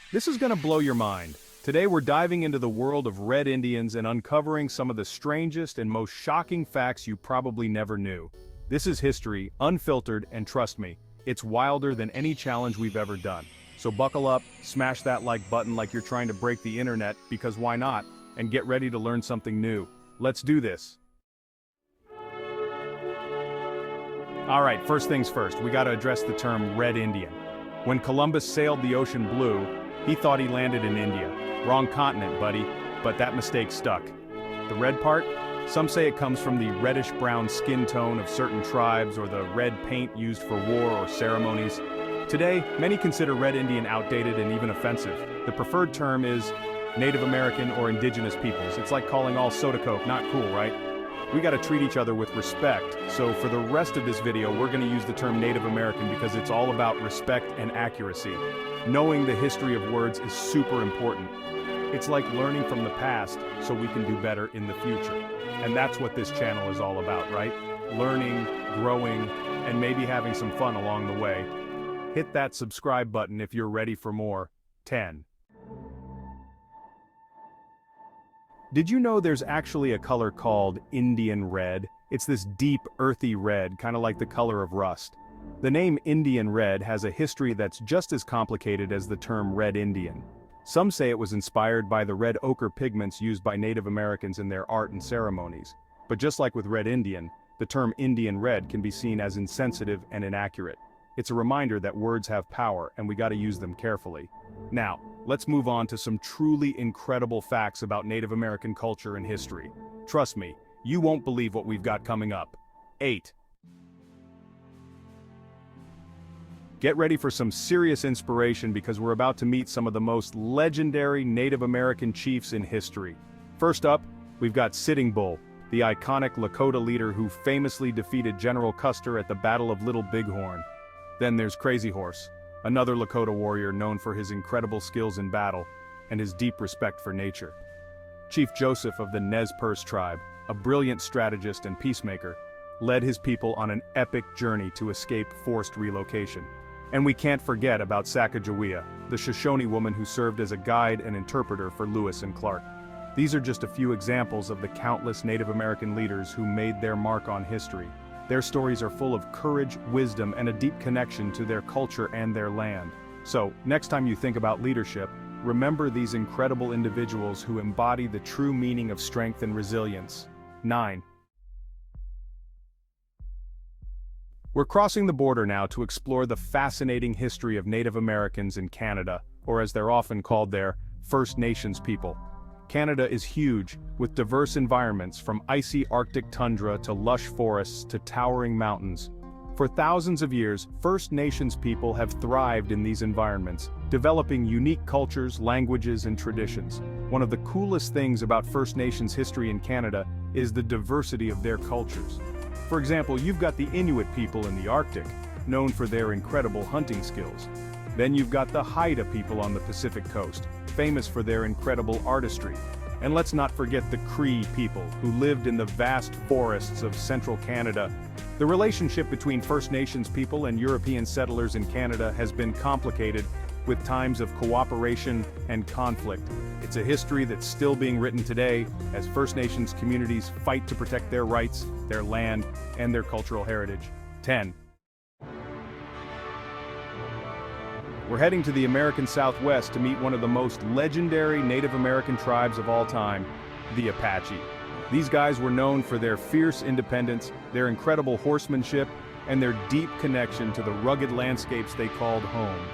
This is gonna blow your mind. Today we're diving into the world of Red Indians and uncovering some of the strangest and most shocking facts you probably never knew. This is history, unfiltered, and trust me, it's wilder than any challenge we've ever done. So buckle up, smash that like button like you're trying to break the internet, because why not, and get ready to learn something new. Let's do this. Alright, first things first, we gotta address the term Red Indian. When Columbus sailed the ocean blue, he thought he landed in India. Wrong continent, buddy, but that mistake stuck. The red part? Some say it comes from the reddish-brown skin tone of certain tribes or the red paint used for war or ceremonies. Today, many consider Red Indian outdated and even offensive. The preferred term is Native American or Indigenous peoples. It's like calling all soda coke not cool, right? We gotta treat each other with respect, so for the rest of this video we're gonna use the term Native American because it's all about respect and accuracy. Knowing the history of words is super important. It's like learning from the past so we can do better in the future. And that's what this channel is all about, right? Learning, growing, and maybe having some fun along the way. Hit that subscribe button if you're ready for more. 10. Did you know there's actually a color called Indian red? It's this deep, earthy red, kind of like the color of rust. The name Indian red has a history that's just as complicated as the term Red Indian. Some say it was inspired by the red ochre pigments used by Native Americans in their art and ceremonies. But just like with Red Indian, the term Indian red can be seen as insensitive and inaccurate. It's a reminder that words have power and we gotta use them carefully. Now, let's move on to some truly incredible facts about Native American culture and history. Trust me, you won't believe what we've got coming up. 8. Get ready for some serious inspiration because we're about to meet some of the most legendary Native American chiefs in history. First up, we've got Sitting Bull, the iconic Lakota leader who famously defeated General Custer at the Battle of Little Bighorn. Then there's Crazy Horse, another Lakota warrior known for his incredible skills in battle and his deep respect for nature. Chief Joseph of the Nez Perce tribe, a brilliant strategist and peacemaker, led his people on an epic journey to escape forced relocation. And we can't forget about Sacagawea, the Shoshone woman who served as a guide and interpreter for Lewis and Clark. These are just a few examples of the countless Native American leaders who made their mark on history. Their stories are full of courage, wisdom, and a deep connection to their culture and their land. So, next time you think about leadership, remember these incredible individuals who embody the true meaning of strength and resilience. 9. We're crossing the border now to explore the fascinating history of Native Americans in Canada, or as they're often called there, First Nations people. Canada is huge, with diverse environments from icy Arctic tundra to lush forests to towering mountains. For thousands of years, First Nations people have thrived in these environments, developing unique cultures, languages, and traditions. One of the coolest things about First Nations history in Canada is the diversity of their cultures. For example, you've got the Inuit people in the Arctic, known for their incredible hunting skills. Then you've got the Haida people on the Pacific coast, famous for their incredible artistry. And let's not forget the Cree people, who lived in the vast forests of central Canada. The relationship between First Nations people and European settlers in Canada has been complicated, with times of cooperation and conflict. It's a history that's still being written today, as First Nations communities fight to protect their rights, their land, and their cultural heritage. 10. We're heading to the American Southwest to meet one of the most legendary Native American tribes of all time, the Apache. These guys were known for their fierce independence, their incredible horsemanship, and their deep connection to the rugged landscapes they called home.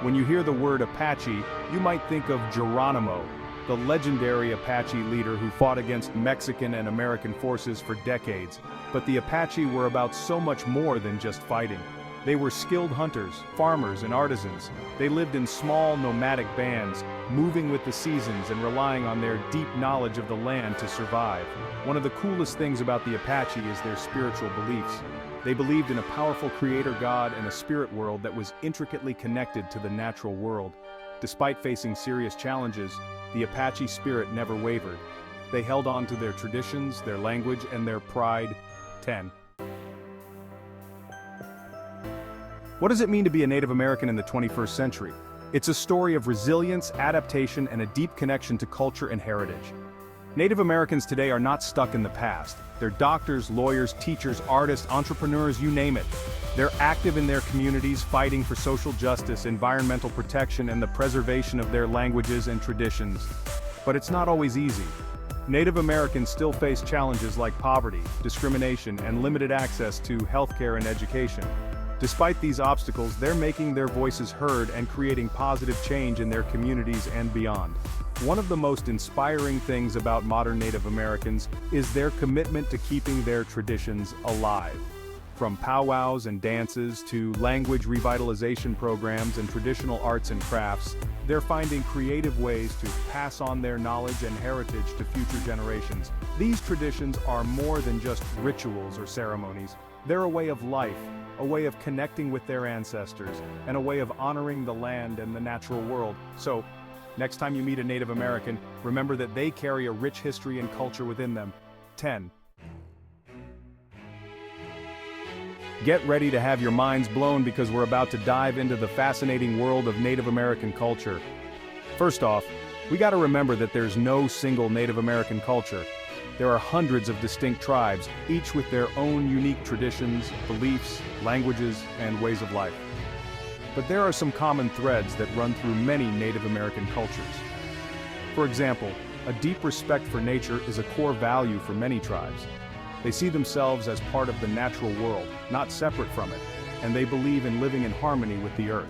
When you hear the word Apache, you might think of Geronimo, the legendary Apache leader who fought against Mexican and American forces for decades. But the Apache were about so much more than just fighting. They were skilled hunters, farmers, and artisans. They lived in small, nomadic bands, moving with the seasons and relying on their deep knowledge of the land to survive. One of the coolest things about the Apache is their spiritual beliefs. They believed in a powerful creator god and a spirit world that was intricately connected to the natural world. Despite facing serious challenges, the Apache spirit never wavered. They held on to their traditions, their language, and their pride. 10. What does it mean to be a Native American in the 21st century? It's a story of resilience, adaptation, and a deep connection to culture and heritage. Native Americans today are not stuck in the past. They're doctors, lawyers, teachers, artists, entrepreneurs, you name it. They're active in their communities, fighting for social justice, environmental protection, and the preservation of their languages and traditions. But it's not always easy. Native Americans still face challenges like poverty, discrimination, and limited access to healthcare and education. Despite these obstacles, they're making their voices heard and creating positive change in their communities and beyond. One of the most inspiring things about modern Native Americans is their commitment to keeping their traditions alive. From powwows and dances to language revitalization programs and traditional arts and crafts, they're finding creative ways to pass on their knowledge and heritage to future generations. These traditions are more than just rituals or ceremonies. They're a way of life, a way of connecting with their ancestors, and a way of honoring the land and the natural world. So, next time you meet a Native American, remember that they carry a rich history and culture within them. 10. Get ready to have your minds blown because we're about to dive into the fascinating world of Native American culture. First off, we gotta remember that there's no single Native American culture. There are hundreds of distinct tribes, each with their own unique traditions, beliefs, languages, and ways of life. But there are some common threads that run through many Native American cultures. For example, a deep respect for nature is a core value for many tribes. They see themselves as part of the natural world, not separate from it, and they believe in living in harmony with the earth.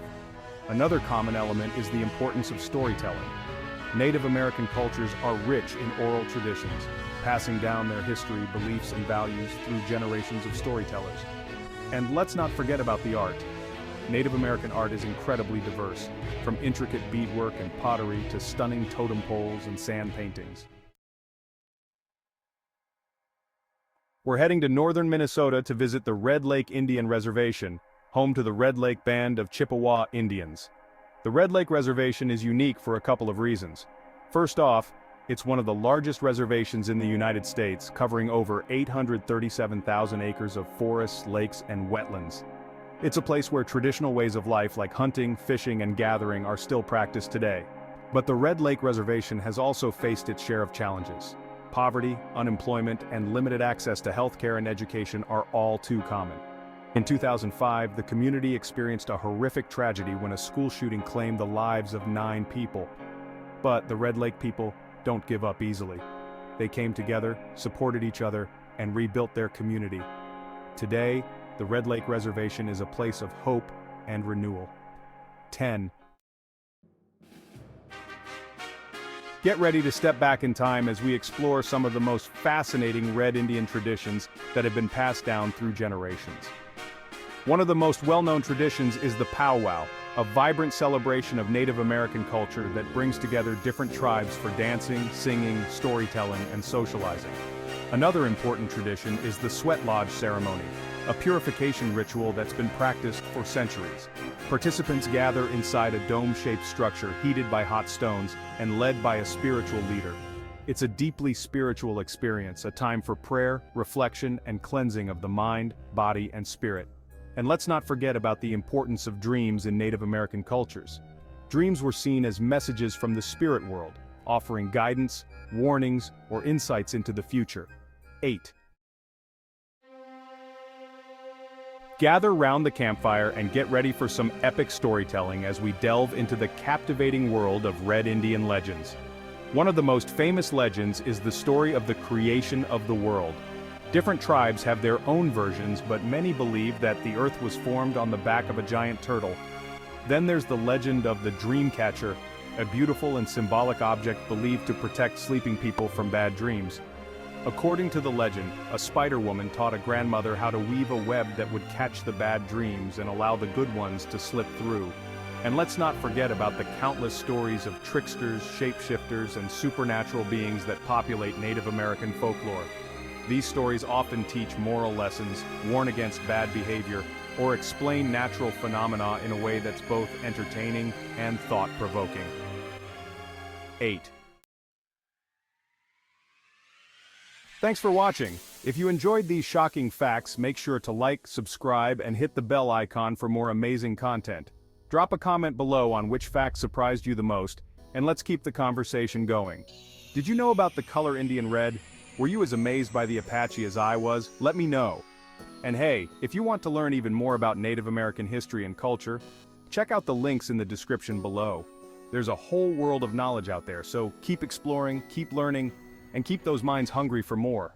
Another common element is the importance of storytelling. Native American cultures are rich in oral traditions, passing down their history, beliefs, and values through generations of storytellers. And let's not forget about the art. Native American art is incredibly diverse, from intricate beadwork and pottery to stunning totem poles and sand paintings. We're heading to northern Minnesota to visit the Red Lake Indian Reservation, home to the Red Lake Band of Chippewa Indians. The Red Lake Reservation is unique for a couple of reasons. First off, it's one of the largest reservations in the United States, covering over 837,000 acres of forests, lakes, and wetlands. It's a place where traditional ways of life like hunting, fishing, and gathering are still practiced today. But the Red Lake Reservation has also faced its share of challenges. Poverty, unemployment, and limited access to healthcare and education are all too common. In 2005, the community experienced a horrific tragedy when a school shooting claimed the lives of 9 people. But the Red Lake people don't give up easily. They came together, supported each other, and rebuilt their community. Today, the Red Lake Reservation is a place of hope and renewal. 10. Get ready to step back in time as we explore some of the most fascinating Red Indian traditions that have been passed down through generations. One of the most well-known traditions is the powwow, a vibrant celebration of Native American culture that brings together different tribes for dancing, singing, storytelling, and socializing. Another important tradition is the sweat lodge ceremony, a purification ritual that's been practiced for centuries. Participants gather inside a dome-shaped structure heated by hot stones and led by a spiritual leader. It's a deeply spiritual experience, a time for prayer, reflection, and cleansing of the mind, body, and spirit. And let's not forget about the importance of dreams in Native American cultures. Dreams were seen as messages from the spirit world, offering guidance, warnings, or insights into the future. 8. Gather round the campfire and get ready for some epic storytelling as we delve into the captivating world of Red Indian legends. One of the most famous legends is the story of the creation of the world. Different tribes have their own versions, but many believe that the earth was formed on the back of a giant turtle. Then there's the legend of the dream catcher, a beautiful and symbolic object believed to protect sleeping people from bad dreams. According to the legend, a spider woman taught a grandmother how to weave a web that would catch the bad dreams and allow the good ones to slip through. And let's not forget about the countless stories of tricksters, shapeshifters, and supernatural beings that populate Native American folklore. These stories often teach moral lessons, warn against bad behavior, or explain natural phenomena in a way that's both entertaining and thought-provoking. 8. Thanks for watching. If you enjoyed these shocking facts, make sure to like, subscribe, and hit the bell icon for more amazing content. Drop a comment below on which fact surprised you the most, and let's keep the conversation going. Did you know about the color Indian red? Were you as amazed by the Apache as I was? Let me know. And hey, if you want to learn even more about Native American history and culture, check out the links in the description below. There's a whole world of knowledge out there, so keep exploring, keep learning, and keep those minds hungry for more.